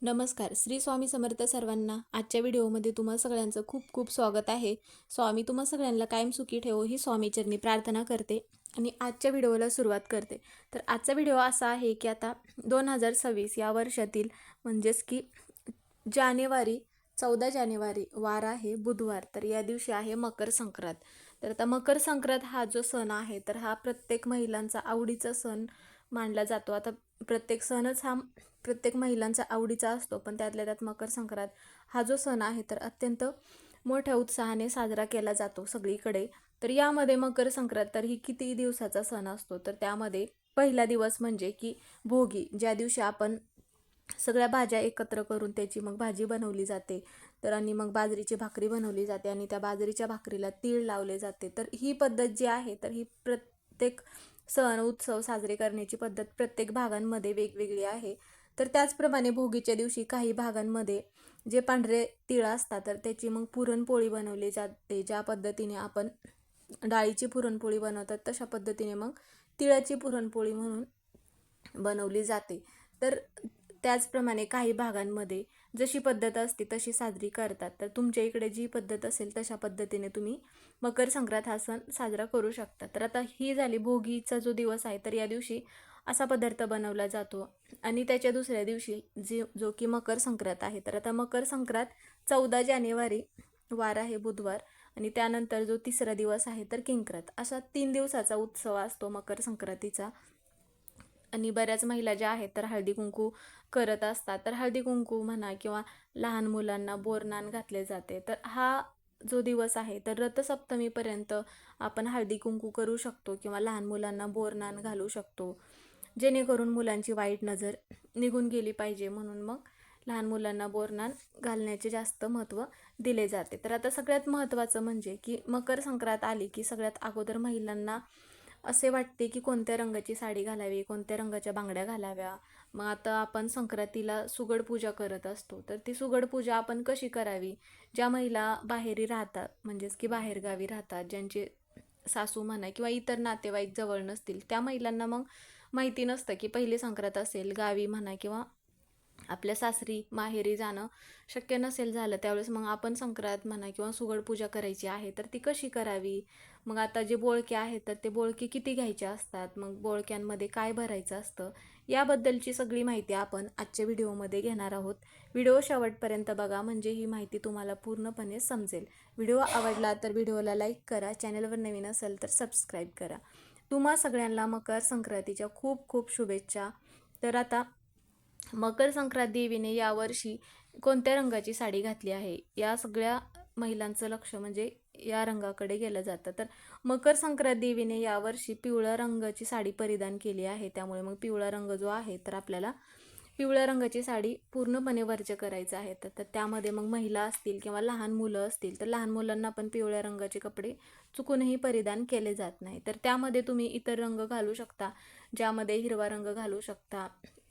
नमस्कार. श्री स्वामी समर्थ सर्वांना. आजच्या व्हिडिओमध्ये तुम्हा सगळ्यांचं खूप खूप स्वागत आहे. स्वामी तुम्हा सगळ्यांना कायम सुखी ठेवो ही स्वामीचरणी प्रार्थना करते आणि आजच्या व्हिडिओला सुरुवात करते. तर आजचा व्हिडिओ असा आहे की आता 2026 या वर्षातील म्हणजेच की जानेवारी 14 जानेवारी वार आहे बुधवार. तर या दिवशी आहे मकर संक्रांत. तर आता मकर संक्रांत हा जो सण आहे तर हा प्रत्येक महिलांचा आवडीचा सण मानला जातो. आता प्रत्येक सणच हा प्रत्येक महिलांचा आवडीचा असतो, पण त्यातल्या त्यात मकर संक्रांत हा जो सण आहे तर अत्यंत मोठ्या उत्साहाने साजरा केला जातो सगळीकडे. तर यामध्ये मकर संक्रांत तर ही किती दिवसाचा सण असतो, तर त्यामध्ये पहिला दिवस म्हणजे की भोगी, ज्या दिवशी आपण सगळ्या भाज्या एकत्र करून त्याची मग भाजी बनवली जाते. तर आणि मग बाजरीची भाकरी बनवली जाते आणि त्या बाजरीच्या भाकरीला तीळ लावले जाते. तर ही पद्धत जी आहे तर ही प्रत्येक सण उत्सव साजरे करण्याची पद्धत प्रत्येक भागांमध्ये वेगवेगळी आहे. तर त्याचप्रमाणे भोगीच्या दिवशी काही भागांमध्ये जे पांढरे तीळ असतात तर त्याची मग पुरणपोळी बनवली जाते. ज्या पद्धतीने आपण डाळीची पुरणपोळी बनवतात तशा पद्धतीने मग तिळाची पुरणपोळी म्हणून बनवली जाते. तर त्याचप्रमाणे काही भागांमध्ये जशी पद्धत असते तशी साजरी करतात. तर तुमच्या इकडे जी पद्धत असेल तशा पद्धतीने तुम्ही मकर संक्रांत हा सण साजरा करू शकता. तर आता ही झाली भोगीचा जो दिवस आहे तर या दिवशी असा पदार्थ बनवला जातो. आणि त्याच्या दुसऱ्या दिवशी जो की मकर संक्रांत आहे. तर आता मकर संक्रांत 14 जानेवारी वार आहे बुधवार आणि त्यानंतर जो तिसरा दिवस आहे तर किंक्रांत, असा 3 दिवसाचा उत्सव असतो मकर संक्रांतीचा. आणि बऱ्याच महिला ज्या आहेत तर हळदी कुंकू करत असतात. तर हळदी कुंकू म्हणा किंवा लहान मुलांना बोरनान घातले जाते. तर हा जो दिवस आहे तर रथसप्तमीपर्यंत आपण हळदी कुंकू करू शकतो किंवा लहान मुलांना बोरनान घालू शकतो, जेणेकरून मुलांची वाईट नजर निघून गेली पाहिजे. म्हणून मग लहान मुलांना बोरनान घालण्याचे जास्त महत्त्व दिले जाते. तर आता सगळ्यात महत्त्वाचं म्हणजे की मकर संक्रांत आली की सगळ्यात अगोदर महिलांना असे वाटते की कोणत्या रंगाची साडी घालावी, कोणत्या रंगाच्या बांगड्या घालाव्या. मग आता आपण संक्रांतीला सुगड पूजा करत असतो, तर ती सुगड पूजा आपण कशी करावी. ज्या महिला बाहेरी राहतात म्हणजेच की बाहेरगावी राहतात, ज्यांचे सासू म्हणा किंवा इतर नातेवाईक जवळ नसतील, त्या महिलांना मग माहिती नसतं की पहिली संक्रांत असेल गावी म्हणा किंवा आपल्या सासरी माहेरी जाणं शक्य नसेल झालं त्यावेळेस मग आपण संक्रांत म्हणा किंवा सुगड पूजा करायची आहे तर ती कशी करावी. मग आता जे बोळके आहेत तर ते बोळके किती घ्यायचे असतात, मग बोळक्यांमध्ये काय भरायचं असतं, याबद्दलची सगळी माहिती आपण आजच्या व्हिडिओमध्ये घेणार आहोत. व्हिडिओ शेवटपर्यंत बघा म्हणजे ही माहिती तुम्हाला पूर्णपणे समजेल. व्हिडिओ आवडला तर व्हिडिओला लाईक करा, चॅनलवर नवीन असेल तर सबस्क्राईब करा. तुम्हा सगळ्यांना मकर संक्रांतीच्या खूप खूप शुभेच्छा. तर आता मकर संक्रांत देवीने यावर्षी कोणत्या रंगाची साडी घातली आहे, या सगळ्या महिलांचं लक्ष म्हणजे या रंगाकडे गेलं जातं. तर मकर संक्रांत देवीने यावर्षी पिवळ्या रंगाची साडी परिधान केली आहे. त्यामुळे मग पिवळा रंग जो आहे तर आपल्याला पिवळ्या रंगाची साडी पूर्णपणे वर्ज्य करायचं आहे. तर त्यामध्ये मग महिला असतील किंवा लहान मुलं असतील तर लहान मुलांना पण पिवळ्या रंगाचे कपडे चुकूनही परिधान केले जात नाही. तर त्यामध्ये तुम्ही इतर रंग घालू शकता, ज्यामध्ये हिरवा रंग घालू शकता,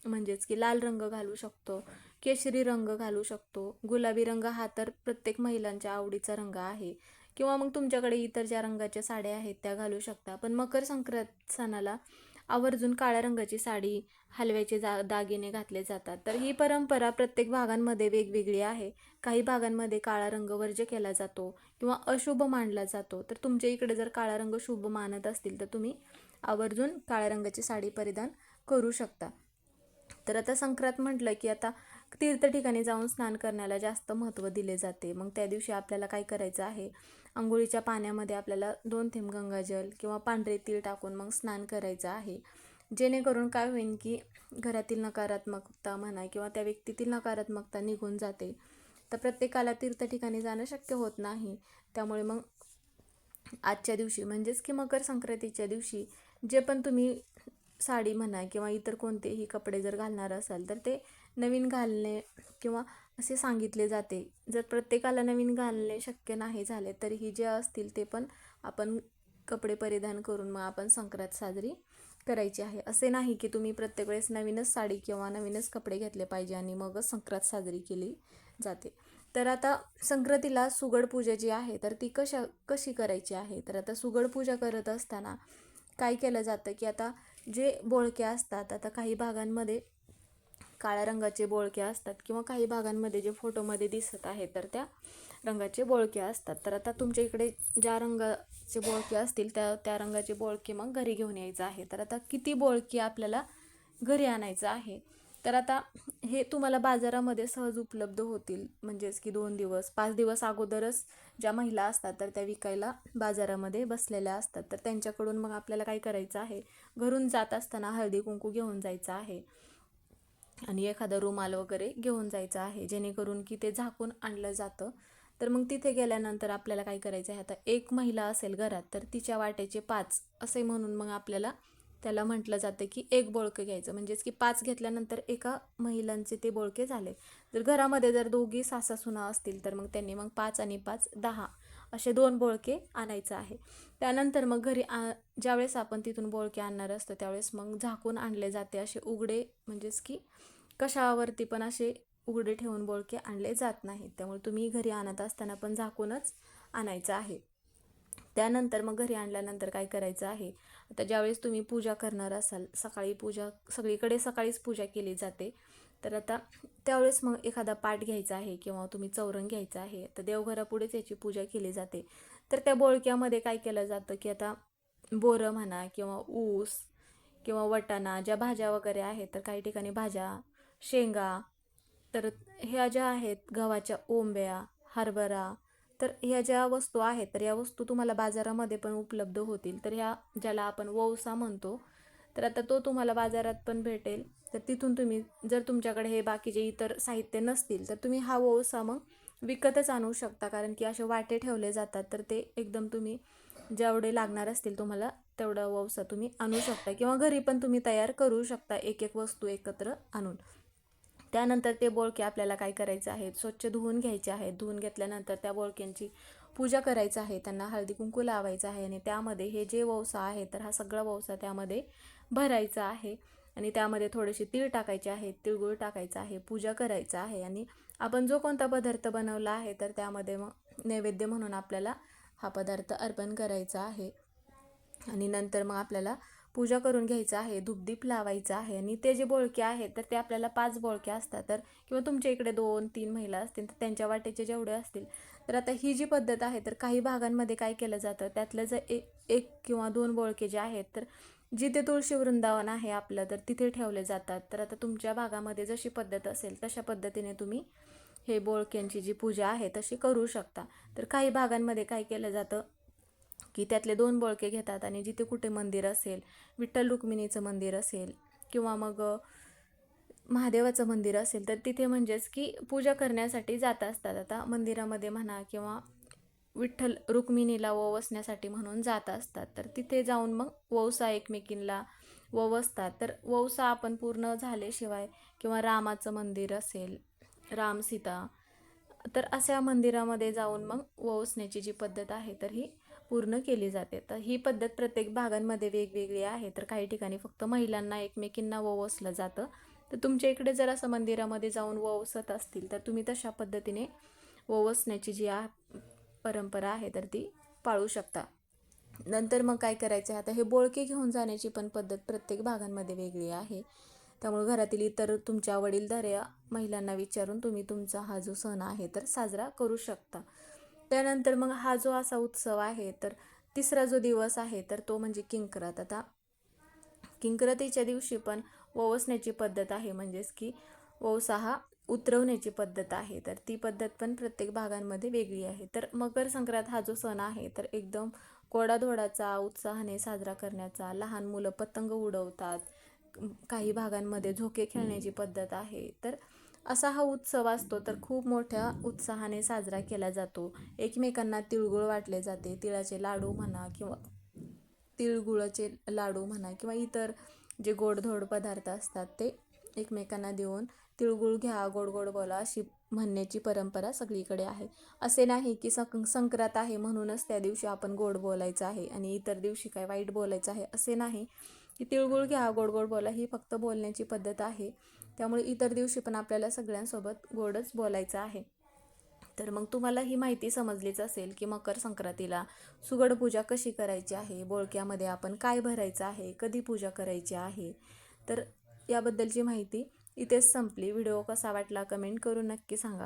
म्हणजेच की लाल रंग घालू शकतो, केशरी रंग घालू शकतो, गुलाबी रंग हा तर प्रत्येक महिलांच्या आवडीचा रंग आहे, किंवा मग तुमच्याकडे इतर ज्या रंगाच्या साड्या आहेत त्या घालू शकता. पण मकर संक्रांत सणाला आवर्जून काळ्या रंगाची साडी, हलव्याचे दागिने घातले जातात. तर ही परंपरा प्रत्येक भागांमध्ये वेगवेगळी आहे. काही भागांमध्ये काळा रंग वर्ज्य केला जातो किंवा अशुभ मानला जातो. तर तुमच्या इकडे जर काळा रंग शुभ मानत असतील तर तुम्ही आवर्जून काळ्या रंगाची साडी परिधान करू शकता. तर आता संक्रांत म्हटलं की आता तीर्थ ठिकाणी जाऊन स्नान करण्याला जास्त महत्त्व दिले जाते. मग त्या दिवशी आपल्याला काय करायचं आहे, अंघोळीच्या पाण्यामध्ये आपल्याला 2 थेंब गंगाजल किंवा पांढरे तीळ टाकून मग स्नान करायचं आहे. जेणेकरून काय होईल की घरातील नकारात्मकता म्हणा किंवा त्या व्यक्तीतील नकारात्मकता निघून जाते. तर प्रत्येकाला तीर्थ ठिकाणी जाणं शक्य होत नाही. त्यामुळे मग आजच्या दिवशी म्हणजेच की मकर संक्रांतीच्या दिवशी जे पण तुम्ही साडी म्हणा किंवा इतर कोणतेही कपडे जर घालणार असाल तर ते नवीन घालणे किंवा असे सांगितले जाते. जर प्रत्येकाला नवीन घालणे शक्य नाही झाले तरीही जे असतील ते पण आपण कपडे परिधान करून मग आपण संक्रांत साजरी करायची आहे. असे नाही की तुम्ही प्रत्येक वेळेस नवीनच साडी किंवा नवीनच कपडे घेतले पाहिजे आणि मगच संक्रांत साजरी केली जाते. तर आता संक्रांतीला सुगड पूजा जी आहे तर ती कशी करायची आहे. तर आता सुगड पूजा करत असताना काय केलं जातं की आता जे बोळके असतात, आता काही भागांमध्ये काळ्या रंगाचे बोळके असतात किंवा काही भागांमध्ये जे फोटोमध्ये दिसत आहे तर त्या रंगाचे बोळके असतात. तर आता तुमच्या इकडे ज्या रंगाचे बोळके असतील त्या त्या रंगाचे बोळके मग घरी घेऊन यायचं आहे. तर आता किती बोळके आपल्याला घरी आणायचं आहे, तर आता हे तुम्हाला बाजारामध्ये सहज उपलब्ध होतील. म्हणजेच की 2 दिवस 5 दिवस अगोदरच ज्या महिला असतात तर त्या विकायला बाजारामध्ये बसलेल्या असतात. तर त्यांच्याकडून मग आपल्याला काय करायचं आहे, घरून जात असताना हळदी कुंकू घेऊन जायचं आहे आणि एखादा रुमाल वगैरे घेऊन जायचं आहे, जेणेकरून की ते झाकून आणलं जातं. तर मग तिथे गेल्यानंतर आपल्याला काय करायचं आहे, आता एक महिला असेल घरात तर तिच्या वाट्याचे 5 असे म्हणून मग आपल्याला त्याला म्हटलं जातं की एक बोळकं घ्यायचं. म्हणजेच की 5 घेतल्यानंतर एका महिलांचे ते बोळके झाले. जर घरामध्ये जर दोघी सासासुना असतील तर मग त्यांनी मग 5 आणि 5 10 असे 2 बोळके आणायचं आहे. त्यानंतर मग घरी ज्यावेळेस आपण तिथून बोळके आणणार असतो त्यावेळेस मग झाकून आणले जाते. असे उघडे म्हणजेच की कशावरती पण असे उघडे ठेवून बोळके आणले जात नाहीत. त्यामुळे तुम्ही घरी आणत असताना पण झाकूनच आणायचं आहे. त्यानंतर मग घरी आणल्यानंतर काय करायचं आहे, आता ज्यावेळेस तुम्ही पूजा करणार असाल, सकाळी पूजा सगळीकडे सकाळीच पूजा केली जाते. तर आता त्यावेळेस मग एखादा पाट घ्यायचा आहे किंवा तुम्ही चौरंग घ्यायचा आहे. तर देवघरापुढेच याची पूजा केली जाते. तर त्या बोळक्यामध्ये काय केलं जातं की आता बोरं म्हणा किंवा ऊस किंवा वाटाणा ज्या भाज्या वगैरे आहेत, तर काही ठिकाणी भाज्या, शेंगा, तर ह्या ज्या आहेत गव्हाच्या ओंब्या, हरभरा, तर ह्या ज्या वस्तू आहेत तर या वस्तू तुम्हाला बाजारामध्ये पण उपलब्ध होतील. तर ह्या ज्याला आपण वौसा म्हणतो, तर आता तो तुम्हाला बाजारात पण भेटेल. तर तिथून तुम्ही जर तुमच्याकडे हे बाकीचे इतर साहित्य नसतील तर तुम्ही हा वौसा मग विकतच आणू शकता. कारण की असे वाटे ठेवले जातात तर ते एकदम तुम्ही जेवढे लागणार असतील तुम्हाला तेवढा वौसा तुम्ही आणू शकता किंवा घरी पण तुम्ही तयार करू शकता एक एक वस्तू एकत्र आणून. त्यानंतर ते बोळके आपल्याला काय करायचं आहे, स्वच्छ धुवून घ्यायचे आहेत. धुवून घेतल्यानंतर त्या बोळक्यांची पूजा करायचं आहे, त्यांना हळदी कुंकू लावायचं आहे आणि त्यामध्ये हे जे वौसा आहे तर हा सगळा वौसा त्यामध्ये भरायचा आहे आणि त्यामध्ये थोडेसे तीळ टाकायचे आहेत, तिळगुळ टाकायचा आहे, पूजा करायचं आहे आणि आपण जो कोणता पदार्थ बनवला आहे तर त्यामध्ये मग नैवेद्य म्हणून आपल्याला हा पदार्थ अर्पण करायचा आहे. आणि नंतर मग आपल्याला पूजा करून घ्यायचं आहे, धूपदीप लावायचं आहे आणि ते जे बोळके आहेत तर ते आपल्याला 5 बोळके असतात. तर किंवा तुमच्या इकडे 2-3 महिला असतील तर त्यांच्या वाटेचे जेवढे असतील. तर आता ही जी पद्धत आहे तर काही भागांमध्ये काय केलं जातं, त्यातलं जर एक किंवा 2 बोळके जे आहेत तर जिथे तुळशी वृंदावन आहे आपलं तर तिथे ठेवले जातात. तर आता तुमच्या भागामध्ये जशी पद्धत असेल तशा पद्धतीने तुम्ही हे बोळक्यांची जी पूजा आहे तशी करू शकता. तर काही भागांमध्ये काय केलं जातं की त्यातले 2 बोळके घेतात आणि जिथे कुठे मंदिर असेल, विठ्ठल रुक्मिणीचं मंदिर असेल किंवा मग महादेवाचं मंदिर असेल तर तिथे म्हणजेच की पूजा करण्यासाठी जात असतात. आता मंदिरामध्ये म्हणा किंवा विठ्ठल रुक्मिणीला ववसण्यासाठी म्हणून जात असतात. तर तिथे जाऊन मग वौसा एकमेकींना ववसतात. तर वौसा आपण पूर्ण झाल्याशिवाय किंवा रामाचं मंदिर असेल, राम सीता, तर अशा मंदिरामध्ये जाऊन मग ववसण्याची जी पद्धत आहे तर ही पूर्ण केली जाते. तर ही पद्धत प्रत्येक भागांमध्ये वेगवेगळी आहे. तर काही ठिकाणी फक्त महिलांना एकमेकींना ववसलं जातं. तर तुमच्या इकडे जर असं मंदिरामध्ये जाऊन ववसत असतील तर तुम्ही तशा पद्धतीने ववसण्याची जी परंपरा आहे तर ती पाळू शकता. नंतर मग काय करायचं आहे, आता हे बोळके घेऊन जाण्याची पण पद्धत प्रत्येक भागांमध्ये वेगळी आहे. त्यामुळे घरातील इतर तुमच्या वडीलधाऱ्या महिलांना विचारून तुम्ही तुमचा हा जो सण आहे तर साजरा करू शकता. त्यानंतर मग हा जो असा उत्सव आहे तर तिसरा जो दिवस आहे तर तो म्हणजे किंक्रात. आता किंक्रातीच्या दिवशी पण ववसण्याची पद्धत आहे. म्हणजेच की वौसा हा उतरवण्याची पद्धत आहे. तर ती पद्धत पण प्रत्येक भागांमध्ये वेगळी आहे. तर मकर संक्रांत हा जो सण आहे तर एकदम गोडाधोडाचा उत्साहाने साजरा करण्याचा, लहान मुलं पतंग उडवतात, काही भागांमध्ये झोके खेळण्याची पद्धत आहे. तर असा हा उत्सव असतो तर खूप मोठ्या उत्साहाने साजरा केला जातो. एकमेकांना तिळगुळ वाटले जाते, तिळाचे लाडू म्हणा किंवा तिळगुळाचे लाडू म्हणा किंवा इतर जे गोडधोड पदार्थ असतात ते एकमेकांना देऊन तिळगुळ घ्या, गोड गोड बोला अशी म्हणण्याची परंपरा सगळीकडे आहे. असे नाही की संक्रांत आहे म्हणूनच त्या दिवशी आपण गोड बोलायचं आहे आणि इतर दिवशी काय वाईट बोलायचं आहे असे नाही. की तिळगुळ घ्या, गोड गोड बोला ही फक्त बोलण्याची पद्धत आहे. त्यामुळे इतर दिवशी पण आपल्याला सगळ्यांसोबत गोडच बोलायचं आहे. तर मग तुम्हाला ही माहिती समजलीच असेल की मकर संक्रांतीला सुगड पूजा कशी करायची आहे, बोळक्यामध्ये आपण काय भरायचं आहे, कधी पूजा करायची आहे, तर याबद्दलची माहिती इथेच संपली. व्हिडिओ कसा वाटला कमेंट करून नक्की सांगा.